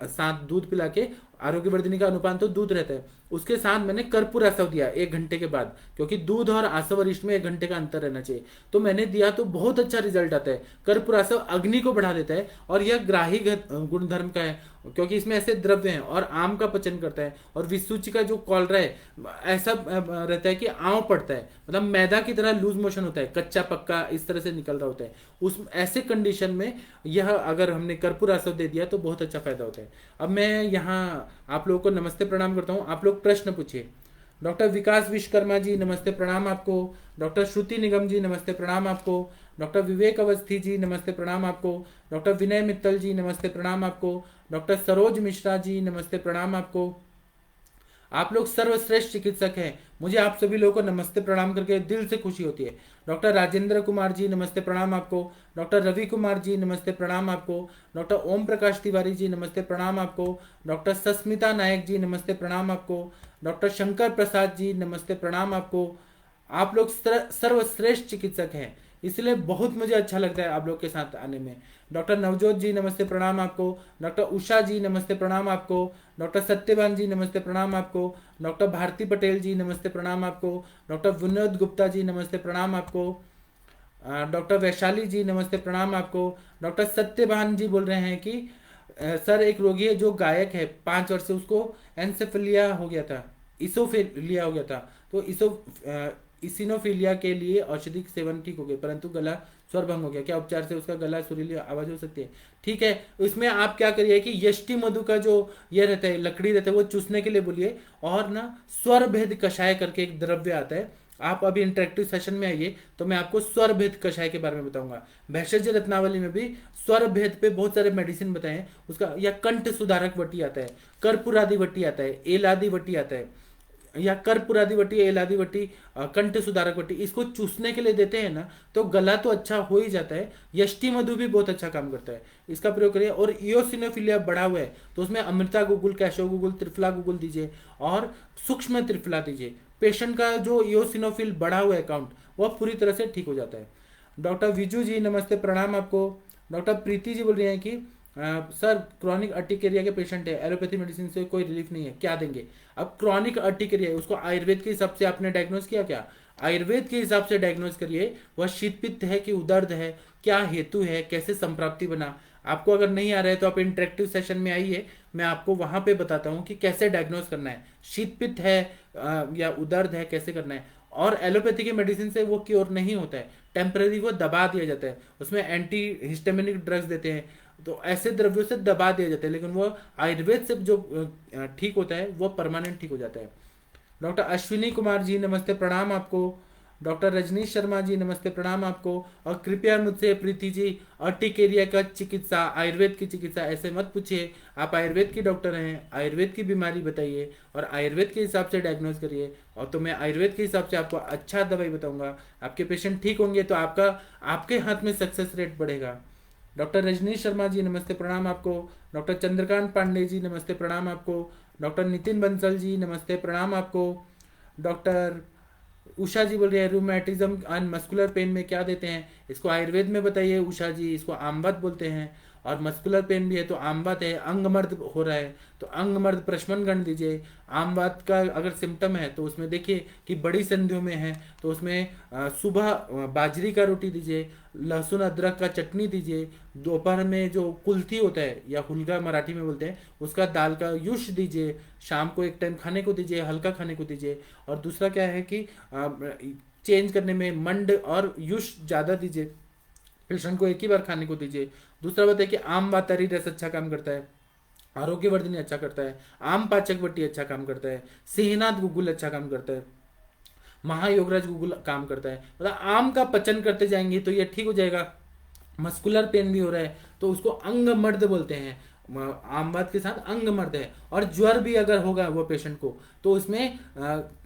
साथ दूध पिला के आरोग्यवर्धिनी का अनुपान तो दूध रहता है, उसके साथ मैंने कर्पूर आसव दिया 1 घंटे के बाद, क्योंकि दूध और आसव और इष्ट में 1 घंटे का अंतर रहना चाहिए। तो मैंने दिया तो बहुत अच्छा रिजल्ट आता है। कर्पूर आसव अग्नि को बढ़ा देता है और यह ग्राही गुणधर्म का है, क्योंकि इसमें ऐसे द्रव्य हैं, और आम का पचन करता है। और विसूची का जो कॉलरा है ऐसा रहता है कि आंव पड़ता है, मतलब मैदा की तरह लूज मोशन होता है, कच्चा पक्का इस तरह से निकल रहा होता है। उस ऐसे कंडीशन में यह अगर हमने कर्पूर आसव दे दिया तो बहुत अच्छा फायदा होता है। अब मैं यहाँ आप लोगों को नमस्ते प्रणाम करता हूँ, आप लोग प्रश्न पूछिए। डॉक्टर विकास विश्वकर्मा जी नमस्ते प्रणाम आपको। डॉक्टर श्रुति निगम जी नमस्ते प्रणाम आपको। डॉक्टर विवेक अवस्थी जी नमस्ते प्रणाम आपको। डॉक्टर विनय मित्तल जी नमस्ते प्रणाम आपको। डॉक्टर सरोज मिश्रा जी नमस्ते प्रणाम आपको। आप लोग सर्वश्रेष्ठ चिकित्सक हैं, मुझे आप सभी लोगों को नमस्ते प्रणाम करके दिल से खुशी होती है। डॉक्टर राजेंद्र कुमार जी नमस्ते प्रणाम आपको। डॉक्टर रवि कुमार जी नमस्ते प्रणाम आपको। डॉक्टर ओम प्रकाश तिवारी जी नमस्ते प्रणाम आपको। डॉक्टर सस्मिता नायक जी नमस्ते प्रणाम आपको। डॉक्टर शंकर प्रसाद जी नमस्ते प्रणाम आपको। आप लोग सर्वश्रेष्ठ चिकित्सक हैं, इसलिए बहुत मुझे अच्छा लगता है आप लोग के साथ आने में। डॉक्टर नवजोत जी नमस्ते प्रणाम आपको। डॉक्टर उषा जी नमस्ते प्रणाम आपको। डॉक्टर सत्यवान जी नमस्ते प्रणाम आपको। डॉक्टर भारती पटेल जी नमस्ते प्रणाम आपको। डॉक्टर विनोद गुप्ता जी नमस्ते प्रणाम आपको। डॉक्टर वैशाली जी नमस्ते प्रणाम आपको। डॉक्टर सत्यवान जी बोल रहे हैं कि सर एक रोगी है जो गायक है 5 वर्ष से, उसको एंसेफेलिया हो गया था, इसोफिलिया हो गया था, तो इसिनोफिलिया के लिए औषधि सेवन ठीक हो गया, परंतु गला स्वर भंग हो गया, क्या उपचार से उसका गला सुरीली आवाज हो सकती है? ठीक है, इसमें आप क्या करिए कि यष्टि मधु का जो ये रहता है लकड़ी रहता है वो चूसने के लिए बोलिए, और ना स्वर भेद कषाय करके एक द्रव्य आता है, आप अभी इंटरेक्टिव सेशन में आइए तो मैं आपको स्वर भेद कषाय के बारे में बताऊंगा। भेषज रत्नावली में भी स्वर भेद पे बहुत सारे मेडिसिन बताए हैं उसका, या कंठ सुधारक वटी आता है, कर्पूरादि वटी आता है, एलादि वटी आता है, या कर्पूरादि वटी, एलादि वटी, कंठ सुधारक वटी, इसको चूसने के लिए देते हैं ना तो गला तो अच्छा हो ही जाता है। यष्टि मधु भी बहुत अच्छा काम करता है, इसका प्रयोग करिए। और इयोसिनोफिलिया बढ़ा हुआ है तो उसमें अमृता गुगुल, कैशो गुगुल, त्रिफला गुगुल दीजिए और सूक्ष्म त्रिफला दीजिए। पेशेंट का जो इयोसिनोफिल बढ़ा हुआ है काउंट वह पूरी तरह से ठीक हो जाता है। डॉक्टर विजू जी नमस्ते प्रणाम आपको। डॉक्टर प्रीति जी बोल रही हैं कि सर क्रॉनिक अर्टिकेरिया के पेशेंट है, एलोपैथी मेडिसिन से कोई रिलीफ नहीं है, क्या देंगे? अब क्रॉनिक अर्टिकेरिया है, उसको आयुर्वेद के हिसाब से आपने डायग्नोज किया क्या? आयुर्वेद के हिसाब से डायग्नोज करिए, वह शीत पित्त है कि उदर्द है, क्या हेतु है, कैसे संप्राप्ति बना। आपको अगर नहीं आ रहा है तो आप इंटरेक्टिव सेशन में आइए, मैं आपको वहां पे बताता हूँ कि कैसे डायग्नोज करना है, शीत पित्त है या उदर्द है, कैसे करना है। और एलोपैथी के मेडिसिन से वो क्योर नहीं होता है, टेम्पररी वो दबा दिया जाता है, उसमें एंटी हिस्टामिनिक ड्रग्स देते हैं, तो ऐसे द्रव्यों से दबा दिया जाता है, लेकिन वो आयुर्वेद से जो ठीक होता है वो परमानेंट ठीक हो जाता है। डॉक्टर अश्विनी कुमार जी नमस्ते प्रणाम आपको। डॉक्टर रजनीश शर्मा जी नमस्ते प्रणाम आपको। और कृपया मुझसे प्रीति जी अर्टिकेरिया का चिकित्सा, आयुर्वेद की चिकित्सा ऐसे मत पूछिए, आप आयुर्वेद की डॉक्टर हैं, आयुर्वेद की बीमारी बताइए और आयुर्वेद के हिसाब से डायग्नोज करिए, और तो मैं आयुर्वेद के हिसाब से आपको अच्छा दवाई बताऊंगा, आपके पेशेंट ठीक होंगे तो आपके हाथ में सक्सेस रेट बढ़ेगा। डॉक्टर रजनीश शर्मा जी नमस्ते प्रणाम आपको। डॉक्टर चंद्रकांत पांडे जी नमस्ते प्रणाम आपको। डॉक्टर नितिन बंसल जी नमस्ते प्रणाम आपको। डॉक्टर उषा जी बोल रहे हैं रूमेटिज्म एंड मस्कुलर पेन में क्या देते हैं, इसको आयुर्वेद में बताइए उषा जी, इसको आमवत बोलते हैं, और मस्कुलर पेन भी है तो आमवत है, अंगमर्द हो रहा है तो अंगमर्द प्रशमन गण दीजिए। आमवत का अगर सिम्टम है तो उसमें देखिए कि बड़ी संधियों में है तो उसमें सुबह बाजरी का रोटी दीजिए, लहसुन अदरक का चटनी दीजिए, दोपहर में जो कुल्थी होता है या हुलगा मराठी में बोलते हैं उसका दाल का युष दीजिए, शाम को एक टाइम खाने को दीजिए, हल्का खाने को दीजिए। और दूसरा क्या है कि चेंज करने में मंड और युष ज़्यादा दीजिए, पेशेंट को एक ही बार खाने को दीजिए। दूसरा बात है कि आम वातारी रस अच्छा काम करता है, आरोग्यवर्धिनी अच्छा करता है, आम पाचक वटी अच्छा काम करता है, सिंहनाथ गुगुल अच्छा काम करता है, महायोगराज गुगुल काम करता है। मतलब आम का पचन करते जाएंगे तो ये ठीक हो जाएगा। मस्कुलर पेन भी हो रहा है तो उसको अंग मर्द बोलते हैं, आमवाद के साथ अंग मर्द है। और ज्वर भी अगर होगा वो पेशेंट को तो उसमें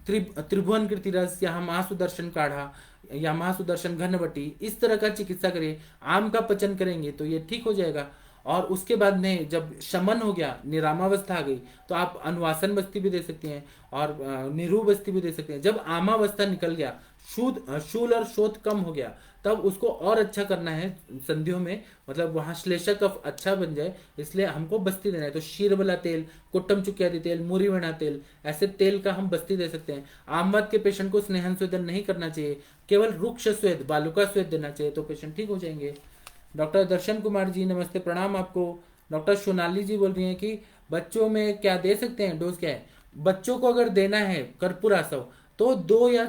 त्रिभुवन कृति रस या महासुदर्शन काढ़ा या महासुदर्शन घनवटी इस तरह का चिकित्सा करिए। आम का पचन करेंगे तो ये ठीक हो जाएगा। और उसके बाद में जब शमन हो गया, निरामावस्था आ गई, तो आप अनुवासन बस्ती भी दे सकते हैं और निरू बस्ती भी दे सकते हैं। जब आमावस्था निकल गया, शूल और शोथ कम हो गया, तब उसको और अच्छा करना है संधियों में, मतलब वहां श्लेषक कफ अच्छा बन जाए, इसलिए हमको बस्ती देना है। तो शीरबला तेल, कुट्टम चुकियादी तेल, मुरीवेणा तेल, ऐसे तेल का हम बस्ती दे सकते हैं। आमवाद के पेशेंट को स्नेहन स्वेदन नहीं करना चाहिए, केवल रुक्ष स्वेद, बालुका स्वेद देना चाहिए, तो पेशेंट ठीक हो जाएंगे। डॉक्टर दर्शन कुमार जी नमस्ते, प्रणाम आपको। डॉक्टर सोनाली जी बोल रही हैं कि बच्चों में क्या दे सकते हैं, डोज क्या है। बच्चों को अगर देना है कर्पूरासव तो 2 या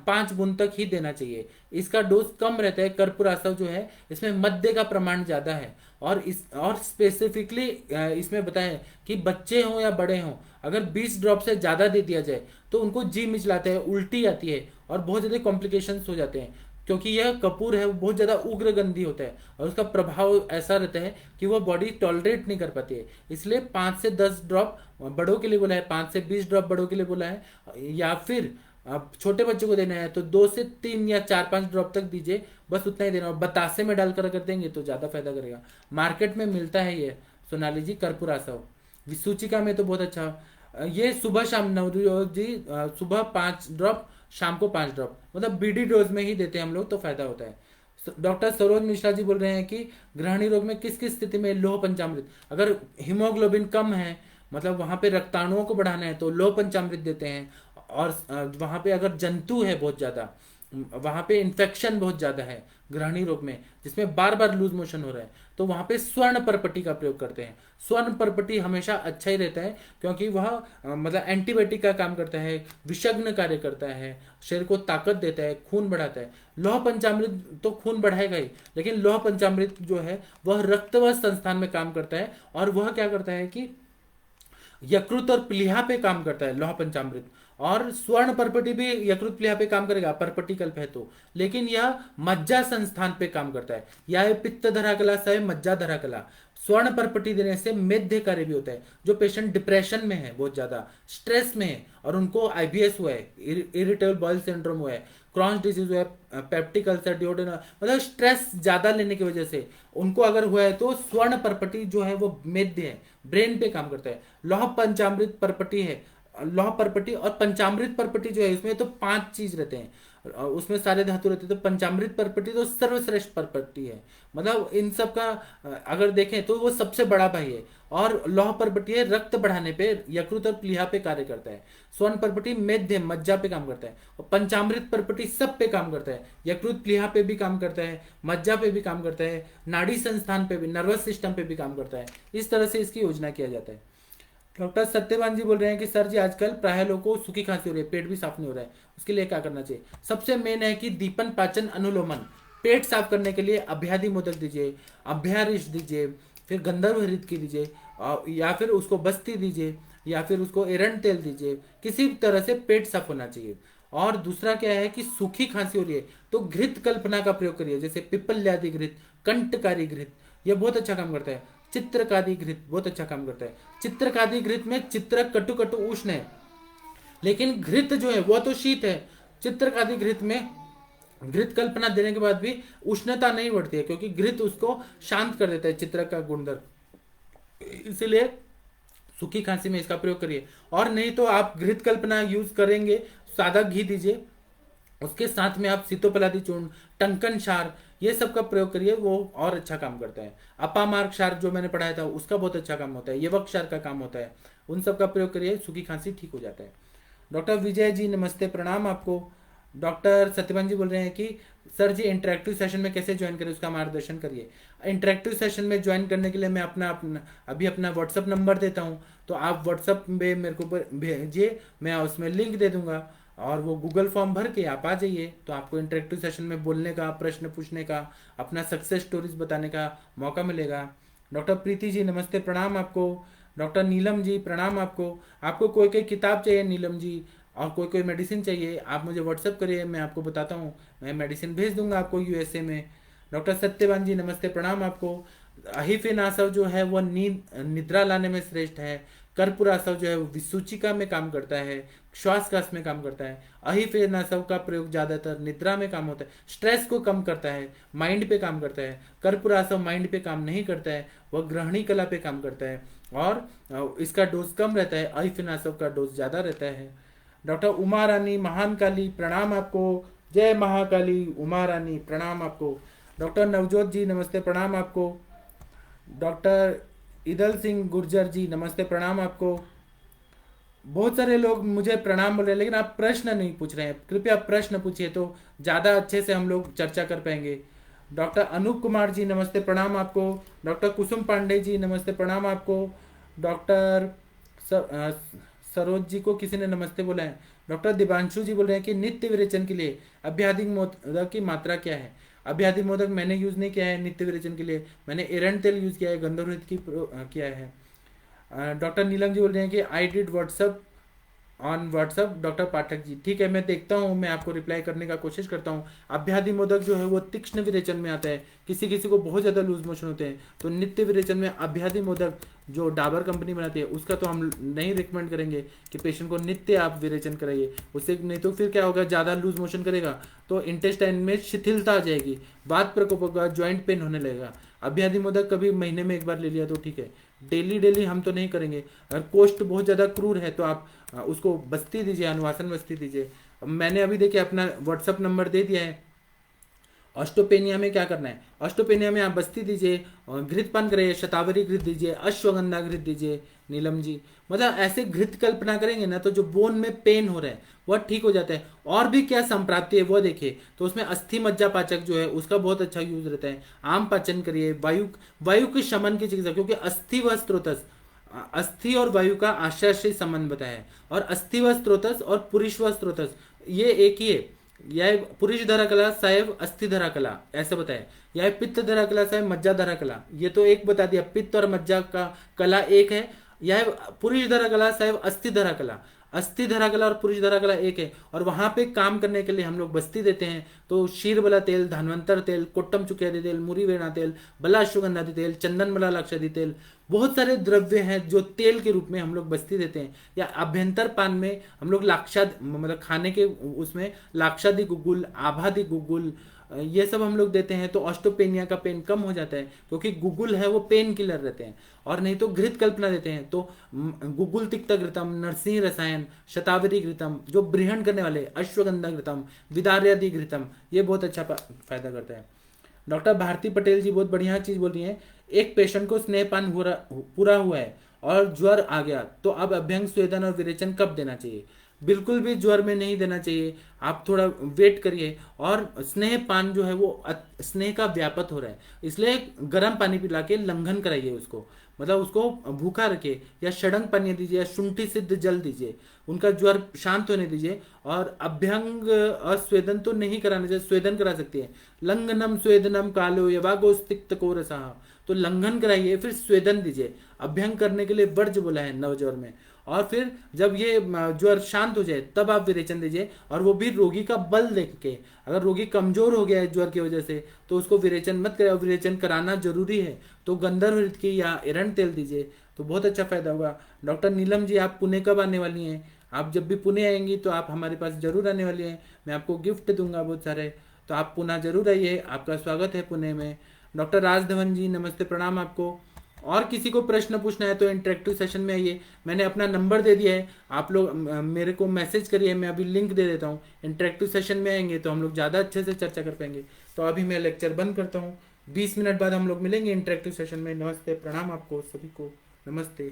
5 बूंद तक ही देना चाहिए। इसका डोज कम रहता है। कर्पूरासव जो है इसमें मध्य का प्रमाण ज्यादा है, और स्पेसिफिकली इसमें बताएं कि बच्चे हों या बड़े हों, अगर 20 ड्रॉप से ज्यादा दे दिया जाए तो उनको जी मिचलाते हैं, उल्टी आती है और बहुत ज्यादा कॉम्प्लिकेशंस हो जाते हैं, क्योंकि यह कपूर है वो बहुत ज्यादा उग्र गंधी होता है और उसका प्रभाव ऐसा रहता है कि वो बॉडी टॉलरेट नहीं कर पाती है। इसलिए 5 से 10 ड्रॉप बड़ों के लिए बोला है, 5 से 20 ड्रॉप बड़ों के लिए बोला है, या फिर आप छोटे बच्चों को देना है तो 2 से 3 या 4-5 ड्रॉप तक दीजिए, बस उतना ही देना। और बतासे में डालकर अगर देंगे तो ज्यादा फायदा करेगा। मार्केट में मिलता है ये सोनाली जी कर्पूरासव, विसूचिका में तो बहुत अच्छा। ये सुबह शाम नवजोत जी, सुबह 5 ड्रॉप, शाम को 5 ड्रॉप, मतलब बीडी डोज में ही देते हैं हम लोग, तो फायदा होता है। डॉक्टर सरोज मिश्रा जी बोल रहे हैं कि ग्रहणी रोग में किस किस स्थिति में लोह पंचामृत, अगर हीमोग्लोबिन कम है, मतलब वहां पे रक्ताणुओं को बढ़ाना है तो लोह पंचामृत देते हैं। और वहां पे अगर जंतु है बहुत ज्यादा, वहां पे इन्फेक्शन बहुत ज्यादा है ग्रहणी रोग में, जिसमें बार बार लूज मोशन हो रहा है, तो वहां पे स्वर्ण परपटी का प्रयोग करते हैं। स्वर्ण परपटी हमेशा अच्छा ही रहता है, क्योंकि वह मतलब एंटीबायोटिक का काम करता है, विषग्न कार्य करता है, शरीर को ताकत देता है, खून बढ़ाता है। लौह पंचामृत तो खून बढ़ाएगा ही, लेकिन लौह पंचामृत जो है वह रक्तवात संस्थान में काम करता है, और वह क्या करता है कि यकृत और प्लीहा पे काम करता है लौह पंचामृत। और स्वर्ण परपटी भी यकृत प्लीहा पे काम करेगा, परपटी कल्प है तो, लेकिन यह मज्जा संस्थान पे काम करता है, या पित्त धरा कला सह मज्जा धरा कला। स्वर्ण परपटी देने से मेध्य कार्य भी होता है। जो पेशेंट डिप्रेशन में है, बहुत ज्यादा स्ट्रेस में है, और उनको आईबीएस हुआ है, इरिटेबल बाउल सिंड्रोम हुआ है, क्रॉन्स डिजीज हुआ है, पेप्टिक अल्सर, डिओडेनल, मतलब स्ट्रेस ज्यादा लेने की वजह से उनको अगर हुआ है, तो स्वर्ण परपटी जो है वो मेध्य है, ब्रेन पे काम करता है। लौह पंचामृत परपटी है, लौह परपटी और पंचामृत परपटी जो है इसमें तो 5 चीज रहते हैं, उसमें सारे धातु रहते हैं। तो पंचामृत परपटी तो सर्वश्रेष्ठ परपटी है, मतलब इन सब का अगर देखें तो वो सबसे बड़ा भाई है। और लौह परपटी है रक्त बढ़ाने पे, यकृत और प्लीहा पे कार्य करता है। स्वर्ण परपटी मेध्य मज्जा पे काम करता है, और पंचामृत परपटी सब पे काम करता है, यकृत प्लीहा पे भी काम करता है, मज्जा पे भी काम करता है, नाड़ी संस्थान पे भी, नर्वस सिस्टम पे भी काम करता है। इस तरह से इसकी योजना किया जाता है। डॉक्टर सत्यवान जी बोल रहे हैं कि सर जी आजकल प्राय लोगों को सूखी खांसी हो रही है, पेट भी साफ नहीं हो रहा है, उसके लिए क्या करना चाहिए। सबसे मेन है कि दीपन पाचन अनुलोमन, पेट साफ करने के लिए अभ्यादि मोदक दीजिए, अभ्यारिश दीजिए, फिर गंधर्व हृदय दीजिए, या फिर उसको बस्ती दीजिए, या फिर उसको एरंड तेल दीजिए। किसी तरह से पेट साफ होना चाहिए। और दूसरा क्या है कि सूखी खांसी हो रही है तो घृत कल्पना का प्रयोग करिए, जैसे पिपल्यादि घृत, कंटकारी घृत, यह बहुत अच्छा काम करता है। चित्रकादि घृत बहुत अच्छा काम करता है। चित्रकादि घृत में चित्र कटु कटु उष्ण है, लेकिन घृत जो है वह तो शीत है। चित्रकादि घृत में घृत कल्पना देने के बाद भी उष्णता नहीं बढ़ती है, क्योंकि घृत उसको शांत कर देता है, चित्र का गुणधर्म। इसलिए सूखी खांसी में इसका प्रयोग करिए। और नहीं तो आप घृत कल्पना यूज करेंगे, सादा घी दीजिए, उसके साथ में आप सीतोपलादी चूर्ण, टंकन क्षार, ये सब का प्रयोग करिए, वो और अच्छा काम करता है। अपामार्ग क्षार जो मैंने पढ़ाया था उसका बहुत अच्छा काम होता है, यवक क्षार का काम होता है, उन सब का प्रयोग करिए, सूखी खांसी ठीक हो जाता है। डॉक्टर विजय जी नमस्ते, प्रणाम आपको। डॉक्टर सत्यवान जी बोल रहे हैं कि सर जी इंटरेक्टिव सेशन में कैसे ज्वाइन करें, उसका मार्गदर्शन करिए। इंटरेक्टिव सेशन में ज्वाइन करने के लिए मैं अभी अपना व्हाट्सअप नंबर देता हूं, तो आप व्हाट्सअप में मेरे को भेजिए, मैं उसमें लिंक दे दूंगा, और वो गूगल फॉर्म भर के आप आ जाइए, तो आपको इंटरेक्टिव सेशन में बोलने का, प्रश्न पूछने का, अपना सक्सेस स्टोरीज बताने का मौका मिलेगा। डॉक्टर प्रीति जी नमस्ते, प्रणाम आपको। डॉक्टर नीलम जी प्रणाम आपको। आपको कोई कोई किताब चाहिए नीलम जी, और कोई कोई मेडिसिन चाहिए, आप मुझे व्हाट्सअप करिए, मैं आपको बताता हूँ, मैं मेडिसिन भेज दूंगा आपको यूएसए में। डॉक्टर सत्यवान जी नमस्ते, प्रणाम आपको। अहिफेनासव जो है वह नींद निद्रा लाने में श्रेष्ठ है। कर्पूरासव जो है वो विसूचिका में काम करता है, श्वासकाश में काम करता है। अहिफेनासव का प्रयोग ज्यादातर निद्रा में काम होता है, स्ट्रेस को कम करता है, माइंड पे काम करता है। कर्पूरासव माइंड पे काम नहीं करता है, वह ग्रहणी कला पे काम करता है, और इसका डोज कम रहता है, अहिफेनासव का डोज ज्यादा रहता है। डॉक्टर उमा रानी महान काली प्रणाम आपको। जय महाकाली उमा रानी, प्रणाम आपको। डॉक्टर नवजोत जी नमस्ते, प्रणाम आपको। डॉक्टर ईदल सिंह गुर्जर जी नमस्ते, प्रणाम आपको। बहुत सारे लोग मुझे प्रणाम बोल रहे हैं, लेकिन आप प्रश्न नहीं पूछ रहे हैं। कृपया प्रश्न पूछिए तो ज़्यादा अच्छे से हम लोग चर्चा कर पाएंगे। डॉक्टर अनूप कुमार जी नमस्ते, प्रणाम आपको। डॉक्टर कुसुम पांडे जी नमस्ते, प्रणाम आपको। डॉक्टर सरोज जी को किसी ने नमस्ते बोला है। डॉक्टर दिबांशु जी बोल रहे हैं कि नित्य विरेचन के लिए अभ्याधिक मोदक की मात्रा क्या है। अभ्याधिक मोदक मैंने यूज़ नहीं किया है नित्य विरेचन के लिए, मैंने एरंड तेल यूज़ किया है, गंधर्व की किया है। डॉक्टर नीलम जी बोल रहे हैं कि I did WhatsApp on WhatsApp. Doctor Pathak ji ठीक है, मैं देखता हूँ, मैं आपको रिप्लाई करने का कोशिश करता हूँ। अभ्याधि मोदक जो है वो तीक्ष्ण विरेचन में आता है, किसी किसी को बहुत ज़्यादा लूज मोशन होते हैं, तो नित्य विरेचन में अभ्याधि मोदक जो डाबर कंपनी बनाती है उसका तो हम नहीं रिकमेंड करेंगे कि पेशेंट को नित्य आप विरेचन कराइए। उससे नहीं तो फिर क्या होगा, ज़्यादा लूज मोशन करेगा तो इंटेस्टाइन में शिथिलता आ जाएगी, वात प्रकोप होगा, ज्वाइंट पेन होने लगेगा। अभ्याधि मोदक कभी महीने में एक बार ले लिया तो ठीक है, डेली डेली हम तो नहीं करेंगे। अगर कोष्ठ बहुत ज़्यादा क्रूर है तो आप उसको बस्ती दीजिए, अनुवासन बस्ती दीजिए। मैंने अभी देखिए अपना व्हाट्सअप नंबर दे दिया है। ऑस्टोपेनिया में क्या करना है, ऑस्टोपेनिया में आप बस्ती दीजिए, घृतपान करिए, शतावरी घृत दीजिए, अश्वगंधा घृत दीजिए। नीलम जी मतलब ऐसे घृत कल्पना करेंगे ना तो जो बोन में पेन हो रहा है वह ठीक हो जाता है। और भी क्या संप्राप्ति है वो देखिए, तो उसमें अस्थि मज्जा पाचक जो है उसका बहुत अच्छा यूज रहता है। आम पाचन करिए, वायु वायु के शमन की चिकित्सा, क्योंकि अस्थि व स्त्रोतस, अस्थि और वायु का आश्रय संबंध बताया है। और अस्थि व स्त्रोतस और पुरुष व स्त्रोतस ये एक ही है। यह पुरुष धरा कला साहेब अस्थि धरा कला ऐसे बताया, यह पित्त धरा कला साहेब मज्जा धरा कला, ये तो एक बता दिया, पित्त और मज्जा का कला एक है। यह पुरुष धरा कला साहेब अस्थि धरा कला, अस्थि धरा कला और पुरुष धरा कला एक है। और वहां पे काम करने के लिए हम लोग बस्ती देते हैं, तो शीर बला तेल, धनवंतर तेल, कोट्टम चुकियादी तेल, मुरी वेणा तेल, बला अश्वगंधादी तेल, चंदन बला लाक्षादी तेल, बहुत सारे द्रव्य हैं जो तेल के रूप में हम लोग बस्ती देते हैं। या अभ्यंतर पान में हम लोग लाक्षाद मतलब खाने के उसमें लाक्षादी गुगुल, आभादी गुगुल, ये सब हम लोग देते हैं, तो ऑस्टोपेनिया का पेन कम हो जाता है, क्योंकि गुगुल है वो पेन किलर रहते हैं। और नहीं तो घृत कल्पना देते हैं, तो गुगुल तिक्त घृतम, नरसिंह रसायन, शतावरी घृतम जो बृहण करने वाले, अश्वगंधा घृतम, विदार्यादि घृतम, ये बहुत अच्छा फायदा करता है। डॉक्टर भारती पटेल जी बहुत बढ़िया चीज बोल रही हैं। एक पेशेंट को स्नेहपान पूरा हुआ है और ज्वर आ गया, तो अब अभ्यंग स्वेदन और विरेचन कब देना चाहिए। बिल्कुल भी ज्वर में नहीं देना चाहिए, आप थोड़ा वेट करिए। और स्नेह पान जो है वो स्नेह का व्यापत हो रहा है, इसलिए गर्म पानी पिला के लंघन कराइए उसको, मतलब उसको भूखा रखिए, या षडंग पानी दीजिए या शुंठी सिद्ध जल दीजिए, उनका ज्वर शांत होने दीजिए। और अभ्यंग और स्वेदन तो नहीं कराना चाहिए, स्वेदन करा सकती है, लंघनम स्वेदनम कालो यवागो तिक्त को रसा, तो लंघन कराइए फिर स्वेदन दीजिए। अभ्यंग करने के लिए वर्ज बोला है नवज्वर में। और फिर जब ये ज्वर शांत हो जाए तब आप विरेचन दीजिए, और वो भी रोगी का बल देख के। अगर रोगी कमजोर हो गया है ज्वर की वजह से तो उसको विरेचन मत करें, विरेचन कराना जरूरी है, तो गंधर्व की या एरंड तेल दीजिए, तो बहुत अच्छा फायदा होगा। डॉक्टर नीलम जी आप पुणे कब आने वाली हैं, आप जब भी पुणे आएंगी तो आप हमारे पास जरूर आने वाली हैं, मैं आपको गिफ्ट दूंगा बहुत सारे, तो आप पुणे जरूर आइए, आपका स्वागत है पुणे में। डॉक्टर राजधवन जी नमस्ते, प्रणाम आपको। और किसी को प्रश्न पूछना है तो इंटरेक्टिव सेशन में आइए, मैंने अपना नंबर दे दिया है, आप लोग मेरे को मैसेज करिए, मैं अभी लिंक दे देता हूँ। इंटरेक्टिव सेशन में आएंगे तो हम लोग ज़्यादा अच्छे से चर्चा कर पाएंगे। तो अभी मैं लेक्चर बंद करता हूँ, 20 मिनट बाद हम लोग मिलेंगे इंटरेक्टिव सेशन में। नमस्ते, प्रणाम आपको सभी को, नमस्ते।